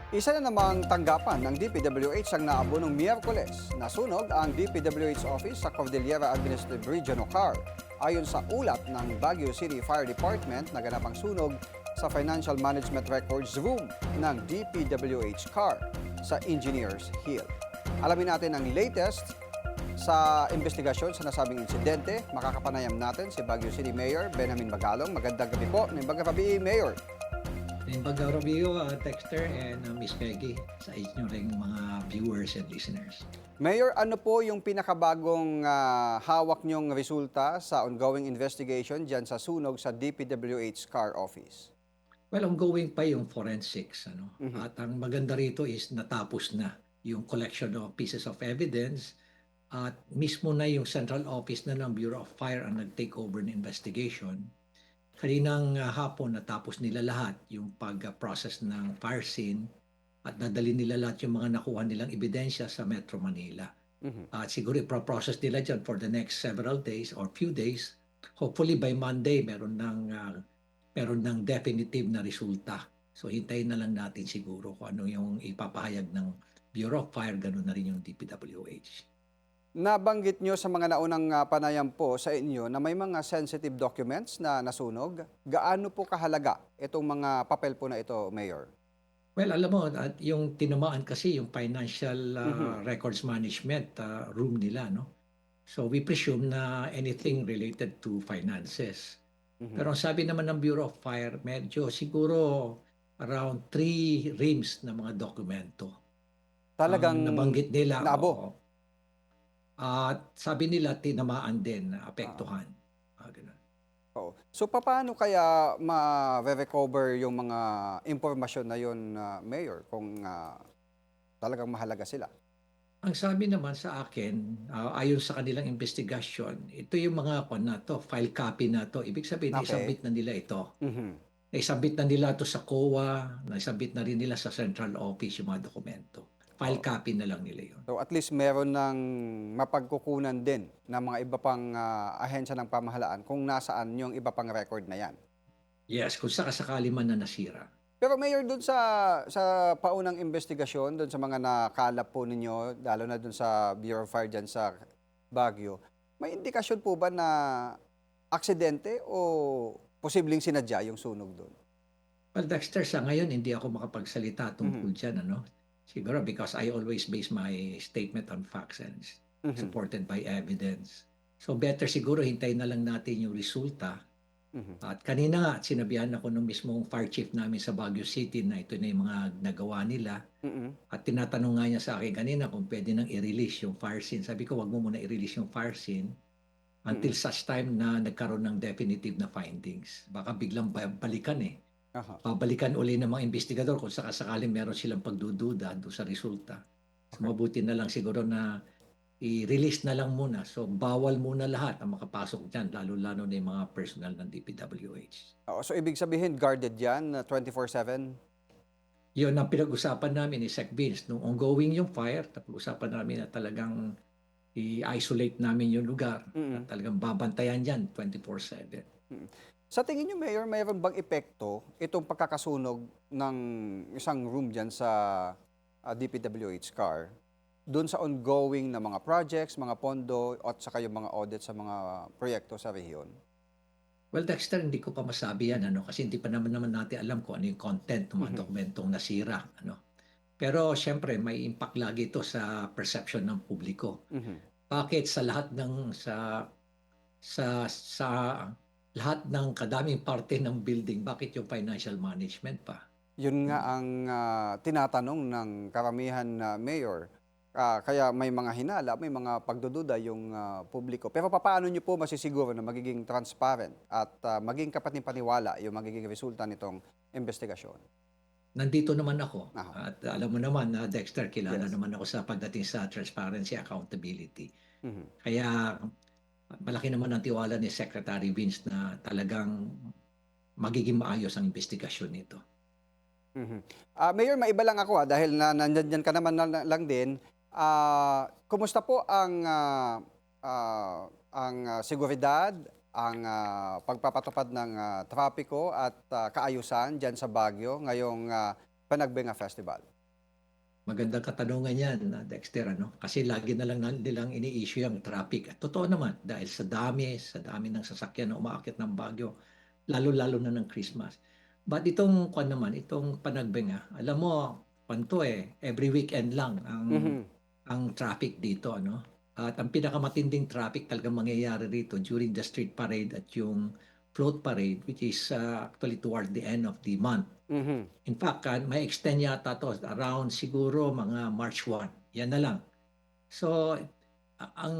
Isa na namang tanggapan ng DPWH ang naabo ng Miyerkules. Nasunog ang DPWH office sa Cordillera Administrative Region o CAR. Ayon sa ulat ng Baguio City Fire Department, naganap ang sunog sa Financial Management Records Room ng DPWH CAR sa Engineers Hill. Alamin natin ang latest sa investigasyon sa nasabing insidente. Makakapanayam natin si Baguio City Mayor Benjamin Magalong. Magandang gabi po. Magandang gabi, Mayor. Magandang Robio, Dexter, and Miss Peggy sa inyo ring mga viewers and listeners. Mayor, ano po yung pinakabagong hawak niyong resulta sa ongoing investigation dyan sa sunog sa DPWH CAR office? Well, ongoing pa yung forensics. Mhm. At ang maganda rito is natapos na yung collection of pieces of evidence at mismo na yung central office na ng Bureau of Fire ang nag-take over ng investigation. Kaninang hapon natapos nila lahat yung pag-process ng fire scene at nadali nila lahat yung mga nakuha nilang ebidensya sa Metro Manila. Mhm. At siguro i-process nila dyan for the next several days or few days. Hopefully by Monday meron ng definitive na resulta. So hintayin na lang natin siguro kung ano yung ipapahayag ng Bureau of Fire, ganun na rin yung DPWH. Nabanggit nyo sa mga naunang panayam po sa inyo na may mga sensitive documents na nasunog. Gaano po kahalaga itong mga papel po na ito, Mayor? Well, alam mo, at yung tinamaan kasi yung financial Mhm. records management room nila, no? So we presume na anything related to finances. Mhm. Pero ang sabi naman ng Bureau of Fire, medyo siguro around 3 reams na mga dokumento Talagang ang nabanggit nila. naabo. Oo. At sabi nila tinamaan din, Ah. apektuhan. Ganun. Oo. So papaano kaya ma-recover yung mga impormasyon na yun, Mayor, kung talagang mahalaga sila? Ang sabi naman sa akin, ayon sa kanilang investigasyon, ito yung mga na to, file copy na to. Ibig sabihin, Okay. naisabit na nila ito. Mhm. Naisabit na nila ito sa COA, naisabit na rin nila sa central office yung mga dokumento. File Oo. copy na lang nila yun. So at least meron ng mapagkukunan din ng mga iba pang ahensya ng pamahalaan kung nasaan yung iba pang record na yan. Yes, kung sakasakali man na nasira. Pero Mayor, dun sa paunang investigasyon, dun sa mga nakalap po ninyo, lalo na dun sa Bureau of Fire dyan sa Baguio, may indikasyon po ba na aksidente o posibleng sinadya yung sunog dun? Well, Dexter, sa ngayon hindi ako makapagsalita Mhm. tungkol dyan, ano? Siguro because I always base my statement on facts and Mhm. supported by evidence. So better siguro hintayin na lang natin yung resulta. Mhm. At kanina nga, sinabihan ako nung mismong fire chief namin sa Baguio City na ito na yung mga nagawa nila. Mhm. At tinatanong nga niya sa akin kanina kung pwede nang i-release yung fire scene. Sabi ko, wag mo muna i-release yung fire scene until Mhm. such time na nagkaroon ng definitive na findings. Baka biglang balikan eh. Aha. Babalikan uli ng mga investigador kung sakasakaling meron silang pagdududa doon sa resulta. So Okay. mabuti na lang siguro na i-release na lang muna. So bawal muna lahat ang makapasok dyan, lalo-lalo na yung mga personnel ng DPWH. Oo, so ibig sabihin guarded yan na 24/7? Yun ang pinag-usapan namin ni Sec Vince. Nung ongoing yung fire, napag-usapan namin na talagang i-isolate namin yung lugar at Mhm. talagang babantayan dyan 24/7. Mm. Sa tingin niyo, Mayor, mayroon bang epekto itong pagkakasunog ng isang room diyan sa DPWH CAR doon sa ongoing na mga projects, mga pondo at saka yung mga audit sa mga proyekto sa rehiyon? Well, Dexter, hindi ko pa masabi yan, kasi hindi pa naman natin alam kung ano yung content ng mga Mhm. dokumentong nasira, Pero siyempre, may impact lagi ito sa perception ng publiko. Mhm. Bakit sa lahat ng kadaming parte ng building, bakit yung financial management pa? Yun nga Hmm. ang tinatanong ng karamihan na mayor. Kaya may mga hinala, may mga pagdududa yung publiko. Pero papaano niyo po masisiguro na magiging transparent at maging kapani-paniwala yung magiging resulta nitong investigasyon? Nandito naman ako Aha. at alam mo naman na Dexter, kilala Yes. naman ako sa pagdating sa transparency, accountability. Mhm. Kaya malaki naman ang tiwala ni Secretary Vince na talagang magiging maayos ang investigasyon nito. Mhm. Mayor, maiba lang ako dahil nandiyan ka naman lang din. Kumusta po ang seguridad, ang pagpapatupad ng trapiko at kaayusan diyan sa Baguio ngayong Panagbenga Festival? Magandang katanungan yan, Dexter, ano? Kasi lagi na lang nilang ini-issue yung traffic. At totoo naman, dahil sa dami ng sasakyan na umaakit ng Baguio, lalo-lalo na ng Christmas. But itong kwan naman, itong Panagbenga, alam mo, kwanto every weekend lang Mhm. ang traffic dito, ano? At ang pinakamatinding traffic talagang mangyayari rito during the street parade at yung float parade, which is actually toward the end of the month. Mhm. In fact, may extend yata to around siguro mga March 1. Yan na lang. So, ang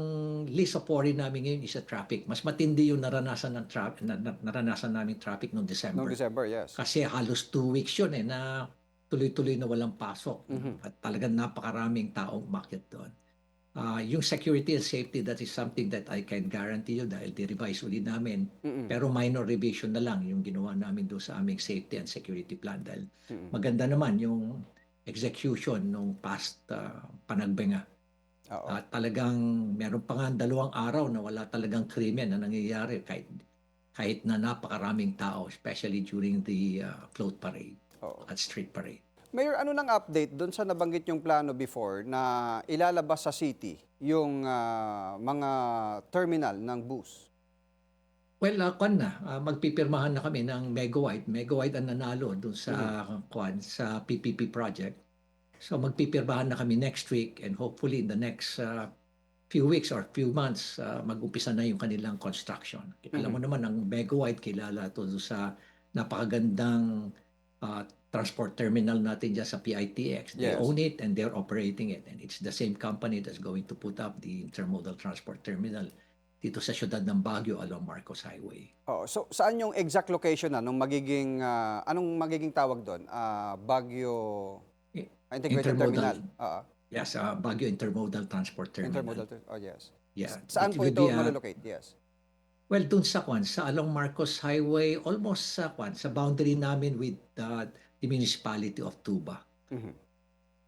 least of worry namin ngayon is sa traffic. Mas matindi yung naranasan ng traffic naranasan namin traffic noong Noong December. December, yes. Kasi halos 2 weeks yun na tuloy-tuloy na walang pasok. Mhm. At talagang napakaraming taong umakyat doon. Yung security and safety, that is something that I can guarantee you dahil di-revise ulit namin. Mm. Pero minor revision na lang yung ginawa namin doon sa aming safety and security plan dahil Mm. maganda naman yung execution nung past Panagbenga. Oo. At talagang meron pa nga 2 araw na wala talagang krimen na nangyayari kahit na napakaraming tao, especially during the float parade Oo. at street parade. Mayor, ano nang update doon sa nabanggit yung plano before na ilalabas sa city yung mga terminal ng bus? Well, magpipirmahan na kami ng Megawide. Megawide ang nanalo dun Mhm. sa PPP project. So magpipirmahan na kami next week and hopefully in the next few weeks or few months, mag-umpisa na yung kanilang construction. Alam mo Mhm. naman, ang Megawide kilala to doon sa napakagandang transport terminal natin dyan sa PITX. They Yes. own it and they're operating it. And it's the same company that's going to put up the intermodal transport terminal dito sa siyudad ng Baguio along Marcos Highway. Oo. So, saan yung exact location na nung magiging, anong magiging tawag doon? Baguio I- Integrated Intermodal, Terminal. Oo. yes, Baguio Intermodal Transport Terminal. Oh, yes. Yeah, Saan it po will ito be malolocate? Yes. well, dun sa along Marcos Highway, almost sa boundary namin with the municipality of Tuba. Mhm.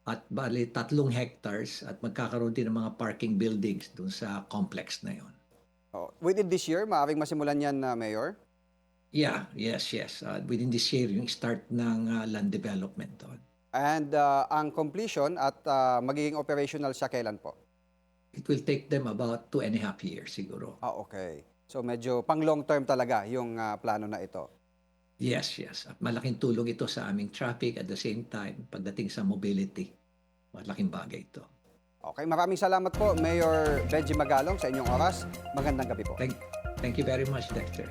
At bali 3 hectares at magkakaroon din ng mga parking buildings dun sa complex na yon. Oo. Within this year, maaaring masimulan yan na, Mayor? Yeah, yes. Within this year, yung start ng land development doon. And ang completion at magiging operational siya kailan po? It will take them about 2.5 years siguro. Okay. So medyo pang long term talaga yung plano na ito. Yes. At malaking tulong ito sa aming traffic at the same time, pagdating sa mobility, malaking bagay ito. Okay, maraming salamat po, Mayor Benji Magalong, sa inyong oras. Magandang gabi po. Thank you very much, Dexter.